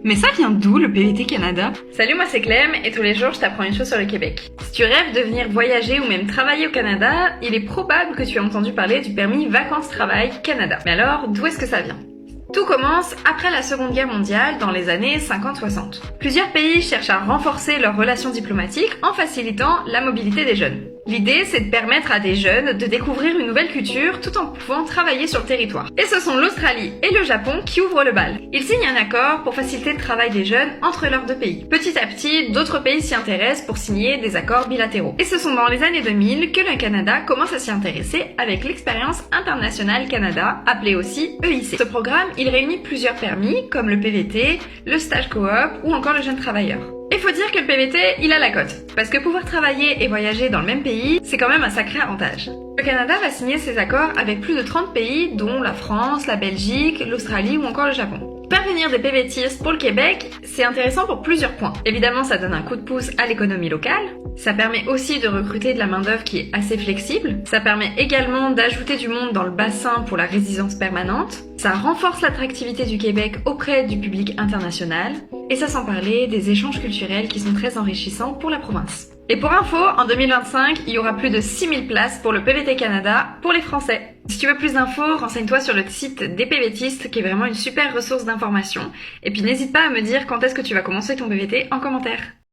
Mais ça vient d'où le PVT Canada? Salut, moi c'est Clem et tous les jours je t'apprends une chose sur le Québec. Si tu rêves de venir voyager ou même travailler au Canada, il est probable que tu aies entendu parler du permis Vacances-Travail Canada. Mais alors, d'où est-ce que ça vient? Tout commence après la Seconde Guerre mondiale dans les années 50-60. Plusieurs pays cherchent à renforcer leurs relations diplomatiques en facilitant la mobilité des jeunes. L'idée, c'est de permettre à des jeunes de découvrir une nouvelle culture tout en pouvant travailler sur le territoire. Et ce sont l'Australie et le Japon qui ouvrent le bal. Ils signent un accord pour faciliter le travail des jeunes entre leurs deux pays. Petit à petit, d'autres pays s'y intéressent pour signer des accords bilatéraux. Et ce sont dans les années 2000 que le Canada commence à s'y intéresser avec l'expérience internationale Canada, appelée aussi EIC. Ce programme, il réunit plusieurs permis comme le PVT, le stage coop ou encore le jeune travailleur. Il faut dire que le PVT, il a la cote. Parce que pouvoir travailler et voyager dans le même pays, c'est quand même un sacré avantage. Le Canada va signer ses accords avec plus de 30 pays, dont la France, la Belgique, l'Australie ou encore le Japon. Faire venir des PVTistes pour le Québec, c'est intéressant pour plusieurs points. Évidemment, ça donne un coup de pouce à l'économie locale. Ça permet aussi de recruter de la main-d'œuvre qui est assez flexible. Ça permet également d'ajouter du monde dans le bassin pour la résidence permanente. Ça renforce l'attractivité du Québec auprès du public international. Et ça sans parler des échanges culturels qui sont très enrichissants pour la province. Et pour info, en 2025, il y aura plus de 6000 places pour le PVT Canada pour les Français. Si tu veux plus d'infos, renseigne-toi sur le site des PVTistes qui est vraiment une super ressource d'information. Et puis n'hésite pas à me dire quand est-ce que tu vas commencer ton PVT en commentaire.